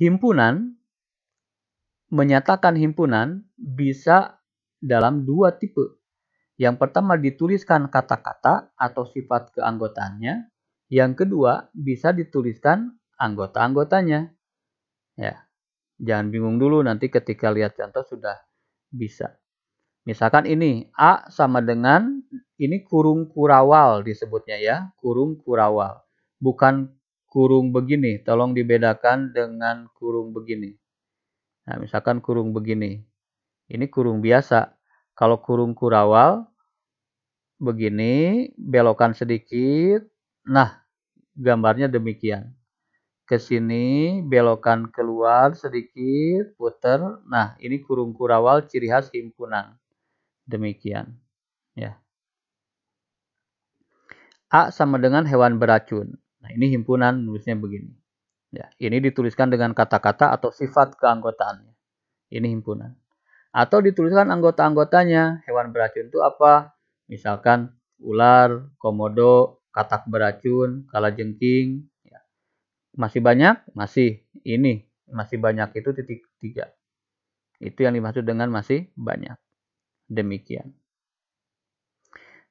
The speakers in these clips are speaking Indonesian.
Himpunan, menyatakan himpunan bisa dalam dua tipe. Yang pertama dituliskan kata-kata atau sifat keanggotaannya. Yang kedua bisa dituliskan anggota-anggotanya. Ya, jangan bingung dulu nanti ketika lihat contoh sudah bisa. Misalkan ini A sama dengan ini kurung kurawal disebutnya ya, kurung kurawal. Bukan kurung begini, tolong dibedakan dengan kurung begini. Nah, misalkan kurung begini. Ini kurung biasa. Kalau kurung kurawal begini, belokan sedikit. Nah, gambarnya demikian. Ke sini, belokan keluar sedikit, putar. Nah, ini kurung kurawal ciri khas himpunan. Demikian. Ya. A sama dengan hewan beracun. Nah, ini himpunan nulisnya begini. Ya, ini dituliskan dengan kata-kata atau sifat keanggotaannya. Ini himpunan. Atau dituliskan anggota-anggotanya. Hewan beracun itu apa? Misalkan ular, komodo, katak beracun, kalajengking. Ya. Masih banyak? Masih. Ini masih banyak itu titik 3. Itu yang dimaksud dengan masih banyak. Demikian.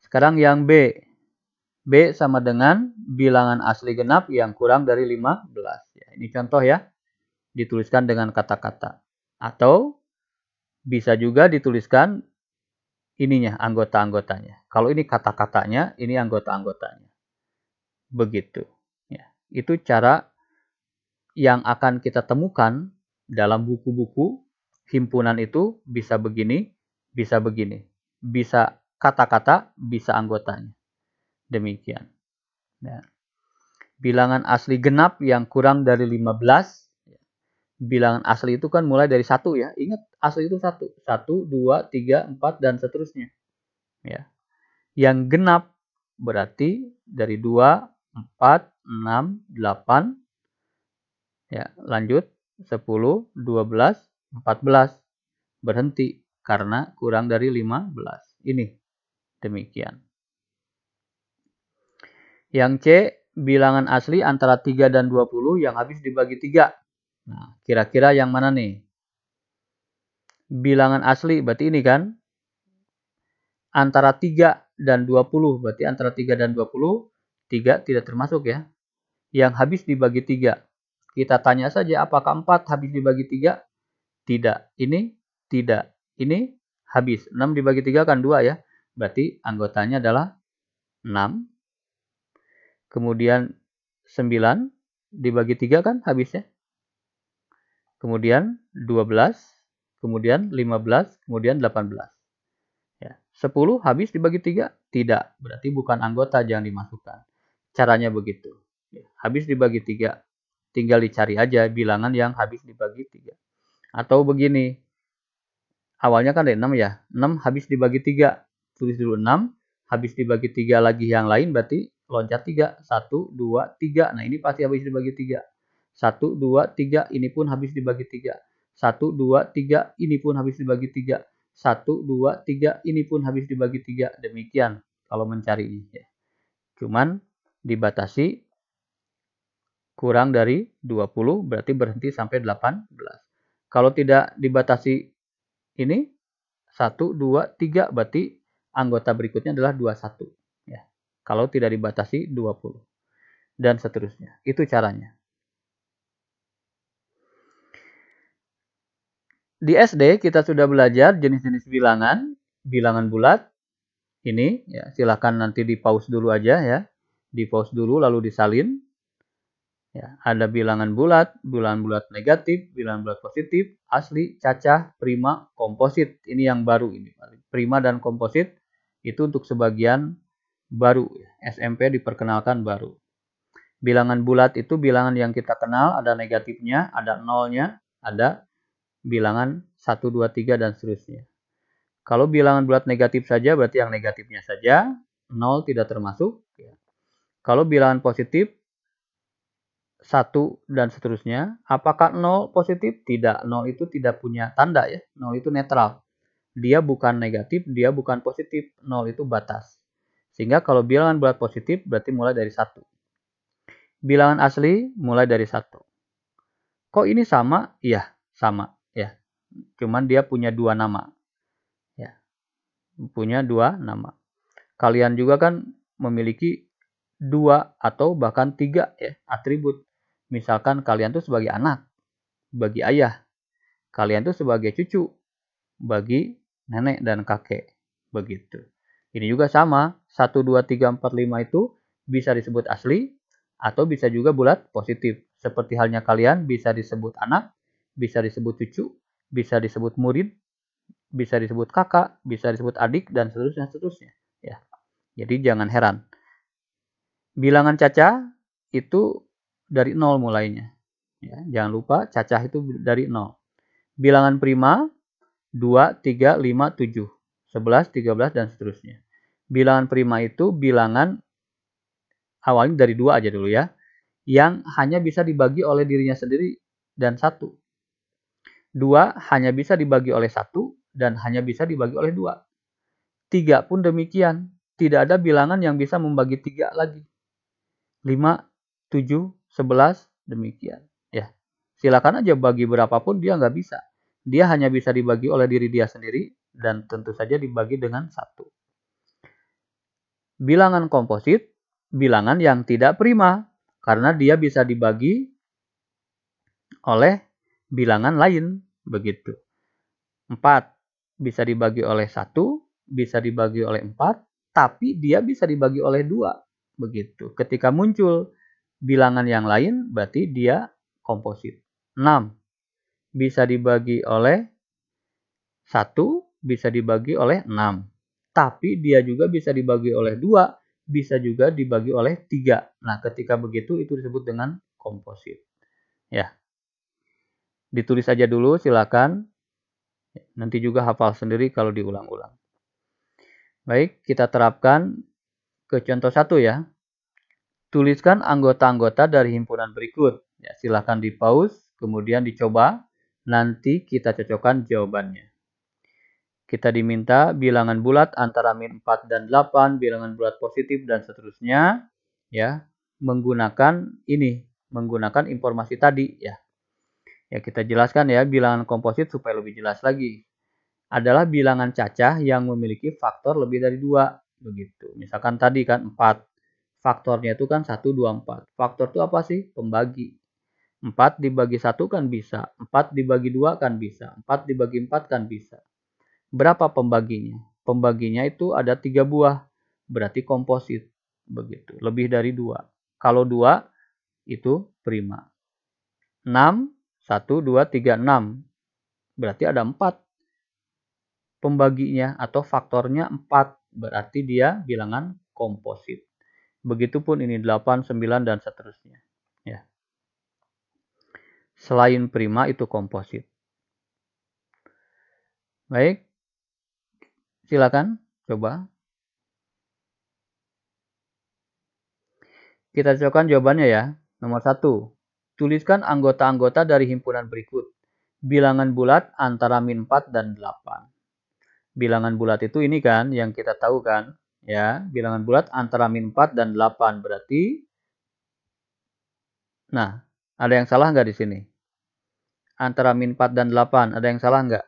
Sekarang yang B. B sama dengan bilangan asli genap yang kurang dari 15. Ya, ini contoh ya. Dituliskan dengan kata-kata. Atau bisa juga dituliskan ininya, anggota-anggotanya. Kalau ini kata-katanya, ini anggota-anggotanya. Begitu. Ya, itu cara yang akan kita temukan dalam buku-buku himpunan itu bisa begini, bisa begini. Bisa kata-kata, bisa anggotanya. Demikian. Ya. Bilangan asli genap yang kurang dari 15. Bilangan asli itu kan mulai dari 1 ya. Ingat asli itu 1. 1, 2, 3, 4 dan seterusnya. Ya. Yang genap berarti dari 2, 4, 6, 8. Ya, lanjut 10, 12, 14. Berhenti karena kurang dari 15. Ini demikian. Yang C, bilangan asli antara 3 dan 20 yang habis dibagi 3. Nah, kira-kira yang mana nih? Bilangan asli berarti ini kan? Antara 3 dan 20, berarti antara 3 dan 20, 3 tidak termasuk ya. Yang habis dibagi 3. Kita tanya saja apakah 4 habis dibagi 3? Tidak. Ini tidak. Ini habis. 6 dibagi 3 kan 2 ya. Berarti anggotanya adalah 6. Kemudian 9 dibagi 3 kan habisnya. Kemudian 12, kemudian 15, kemudian 18. Ya. 10 habis dibagi 3? Tidak. Berarti bukan anggota, jangan dimasukkan. Caranya begitu. Ya. Habis dibagi 3. Tinggal dicari aja bilangan yang habis dibagi 3. Atau begini. Awalnya kan ada 6 ya. 6 habis dibagi 3. Tulis dulu 6. Habis dibagi 3 lagi yang lain berarti loncat 3. 1, 2, 3. Nah ini pasti habis dibagi 3. 1, 2, 3. Ini pun habis dibagi 3. 1, 2, 3. Ini pun habis dibagi 3. 1, 2, 3. Ini pun habis dibagi 3. Demikian kalau mencari ini. Ya. Cuman dibatasi kurang dari 20 berarti berhenti sampai 18. Kalau tidak dibatasi ini 1, 2, 3 berarti anggota berikutnya adalah 21. Ya. Kalau tidak dibatasi 20. Dan seterusnya. Itu caranya. Di SD kita sudah belajar jenis-jenis bilangan. Bilangan bulat. Ini ya, silakan nanti di pause dulu aja ya. Di pause dulu lalu disalin. Ya, ada bilangan bulat negatif, bilangan bulat positif, asli, cacah, prima, komposit. Ini yang baru ini. Prima dan komposit itu untuk sebagian baru. SMP diperkenalkan baru. Bilangan bulat itu bilangan yang kita kenal, ada negatifnya, ada nolnya, ada bilangan 1, 2, 3 dan seterusnya. Kalau bilangan bulat negatif saja berarti yang negatifnya saja, 0 tidak termasuk. Kalau bilangan positif 1 dan seterusnya. Apakah 0 positif? Tidak. 0 itu tidak punya tanda ya. 0 itu netral. Dia bukan negatif, dia bukan positif. 0 itu batas. Sehingga kalau bilangan bulat positif berarti mulai dari 1. Bilangan asli mulai dari 1. Kok ini sama? Iya, sama. Ya. Cuman dia punya dua nama. Ya. Punya dua nama. Kalian juga kan memiliki dua atau bahkan tiga ya atribut. Misalkan kalian tuh sebagai anak, bagi ayah. Kalian tuh sebagai cucu, bagi nenek dan kakek. Begitu. Ini juga sama. 1, 2, 3, 4, 5 itu bisa disebut asli atau bisa juga bulat positif. Seperti halnya kalian bisa disebut anak, bisa disebut cucu, bisa disebut murid, bisa disebut kakak, bisa disebut adik, dan seterusnya. Ya. Jadi jangan heran. Bilangan cacah itu dari 0 mulainya. Ya, jangan lupa cacah itu dari 0. Bilangan prima 2, 3, 5, 7, 11, 13, dan seterusnya. Bilangan prima itu bilangan awalnya dari 2 aja dulu ya, yang hanya bisa dibagi oleh dirinya sendiri dan 1. 2 hanya bisa dibagi oleh 1 dan hanya bisa dibagi oleh 2. 3 pun demikian. Tidak ada bilangan yang bisa membagi 3 lagi. 5, 7, 11, demikian. Ya, silakan aja bagi berapapun dia nggak bisa. Dia hanya bisa dibagi oleh diri dia sendiri dan tentu saja dibagi dengan 1. Bilangan komposit, bilangan yang tidak prima karena dia bisa dibagi oleh bilangan lain, begitu. 4 bisa dibagi oleh 1, bisa dibagi oleh 4, tapi dia bisa dibagi oleh 2, begitu. Ketika muncul bilangan yang lain, berarti dia komposit. 6 bisa dibagi oleh 1, bisa dibagi oleh 6. Tapi dia juga bisa dibagi oleh 2, bisa juga dibagi oleh 3. Nah, ketika begitu itu disebut dengan komposit. Ya. Ditulis aja dulu silakan. Nanti juga hafal sendiri kalau diulang-ulang. Baik, kita terapkan ke contoh 1 ya. Tuliskan anggota-anggota dari himpunan berikut. Ya, silakan di pause, kemudian dicoba. Nanti kita cocokkan jawabannya. Kita diminta bilangan bulat antara min 4 dan 8, bilangan bulat positif, dan seterusnya. Ya, menggunakan informasi tadi. Ya, kita jelaskan ya, bilangan komposit supaya lebih jelas lagi. Adalah bilangan cacah yang memiliki faktor lebih dari 2. Begitu. Misalkan tadi kan 4. Faktornya itu kan 1, 2, 4. Faktor itu apa sih? Pembagi. 4 dibagi 1 kan bisa. 4 dibagi 2 kan bisa. 4 dibagi 4 kan bisa. Berapa pembaginya? Pembaginya itu ada 3 buah. Berarti komposit. Begitu. Lebih dari 2. Kalau 2 itu prima. 6, 1, 2, 3, 6. Berarti ada 4. Pembaginya atau faktornya 4. Berarti dia bilangan komposit. Begitupun ini 8, 9, dan seterusnya. Ya. Selain prima itu komposit. Baik. Silakan coba. Kita cocokkan jawabannya ya. Nomor 1. Tuliskan anggota-anggota dari himpunan berikut. Bilangan bulat antara min 4 dan 8. Bilangan bulat itu ini kan yang kita tahu kan. Ya, bilangan bulat antara min 4 dan 8. Berarti, nah, ada yang salah nggak di sini? Antara min 4 dan 8, ada yang salah nggak?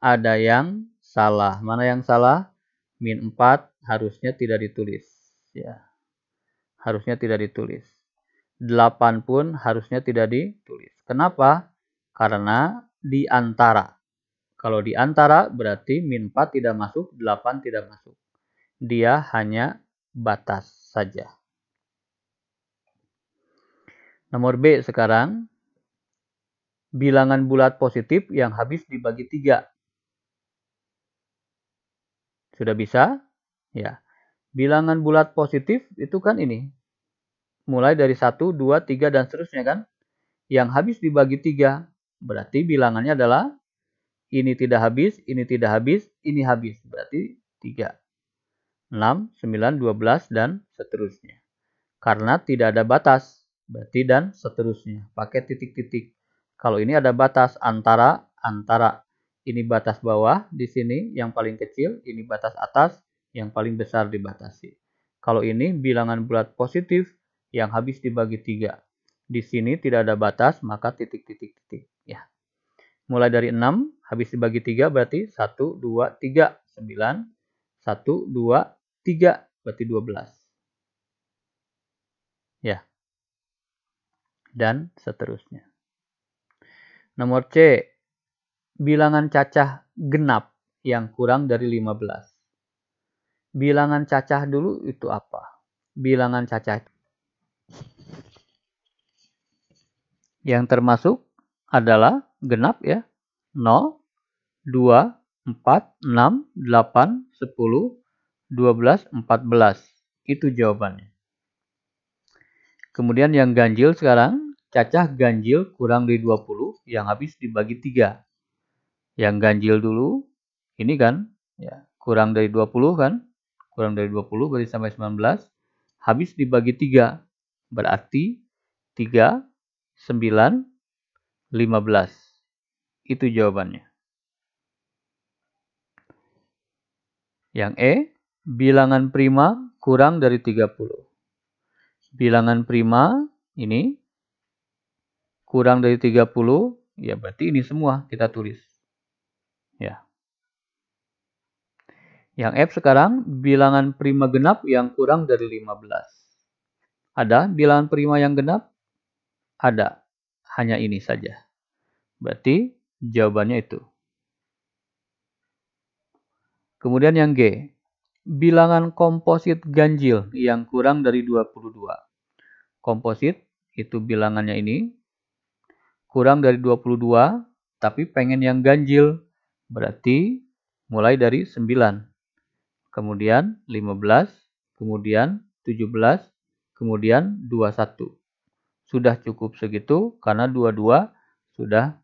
Ada yang salah. Mana yang salah? Min 4 harusnya tidak ditulis. Ya, harusnya tidak ditulis. 8 pun harusnya tidak ditulis. Kenapa? Karena di antara. Kalau di antara berarti min 4 tidak masuk, 8 tidak masuk. Dia hanya batas saja. Nomor B sekarang. Bilangan bulat positif yang habis dibagi 3. Sudah bisa? Ya. Bilangan bulat positif itu kan ini. Mulai dari 1, 2, 3, dan seterusnya kan. Yang habis dibagi 3. Berarti bilangannya adalah ini tidak habis, ini tidak habis, ini habis. Berarti 3. 6, 9, 12, dan seterusnya. Karena tidak ada batas. Berarti dan seterusnya. Pakai titik-titik. Kalau ini ada batas antara. Ini batas bawah di sini yang paling kecil. Ini batas atas yang paling besar dibatasi. Kalau ini bilangan bulat positif yang habis dibagi 3. Di sini tidak ada batas, maka titik. Ya. Mulai dari 6, habis dibagi 3 berarti 1, 2, 3. 9, 1, 2, 3. Berarti 12. Ya. Dan seterusnya. Nomor C. Bilangan cacah genap yang kurang dari 15. Bilangan cacah dulu itu apa? Bilangan cacah yang termasuk adalah genap ya. 0, 2, 4, 6, 8, 10, 12, 14. Itu jawabannya. Kemudian yang ganjil sekarang, cacah ganjil kurang dari 20 yang habis dibagi 3. Yang ganjil dulu, ini kan, ya, kurang dari 20 kan, kurang dari 20 berarti sampai 19, habis dibagi 3, berarti 3, 9, 15. Itu jawabannya. Yang E, bilangan prima kurang dari 30. Bilangan prima ini kurang dari 30, ya berarti ini semua kita tulis. Ya. Yang F sekarang, bilangan prima genap yang kurang dari 15. Ada bilangan prima yang genap? Ada. Hanya ini saja. Berarti jawabannya itu. Kemudian yang G, bilangan komposit ganjil yang kurang dari 22. Komposit itu bilangannya ini kurang dari 22, tapi pengen yang ganjil. Berarti mulai dari 9. Kemudian 15, kemudian 17, kemudian 21. Sudah cukup segitu karena 22 sudah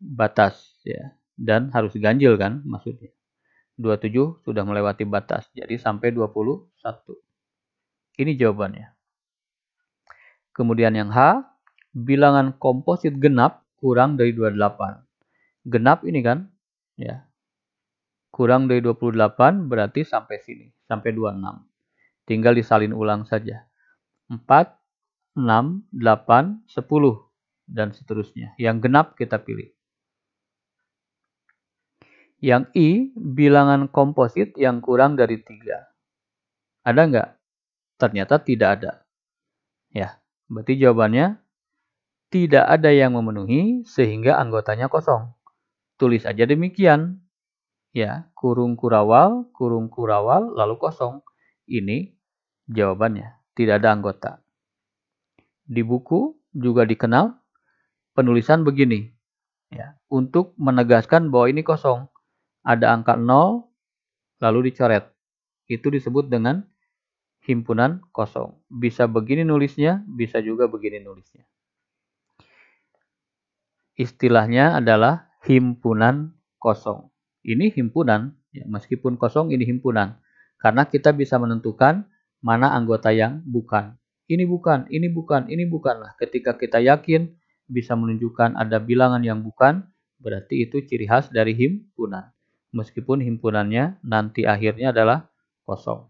batas ya. Dan harus ganjil kan maksudnya. 27 sudah melewati batas. Jadi sampai 21. Ini jawabannya. Kemudian yang H, bilangan komposit genap kurang dari 28. Genap ini kan ya. Kurang dari 28 berarti sampai sini, sampai 26. Tinggal disalin ulang saja. 4, 6, 8, 10, dan seterusnya. Yang genap kita pilih. Yang I, bilangan komposit yang kurang dari 3. Ada nggak? Ternyata tidak ada. Ya, berarti jawabannya tidak ada yang memenuhi sehingga anggotanya kosong. Tulis aja demikian. Ya, kurung kurawal, lalu kosong. Ini jawabannya. Tidak ada anggota. Di buku juga dikenal penulisan begini. Ya, untuk menegaskan bahwa ini kosong. Ada angka 0, lalu dicoret. Itu disebut dengan himpunan kosong. Bisa begini nulisnya, bisa juga begini nulisnya. Istilahnya adalah himpunan kosong. Ini himpunan, ya, meskipun kosong ini himpunan. Karena kita bisa menentukan mana anggota yang bukan. Ini bukan, ini bukan, ini bukan. Nah, ketika kita yakin bisa menunjukkan ada bilangan yang bukan, berarti itu ciri khas dari himpunan. Meskipun himpunannya nanti akhirnya adalah kosong.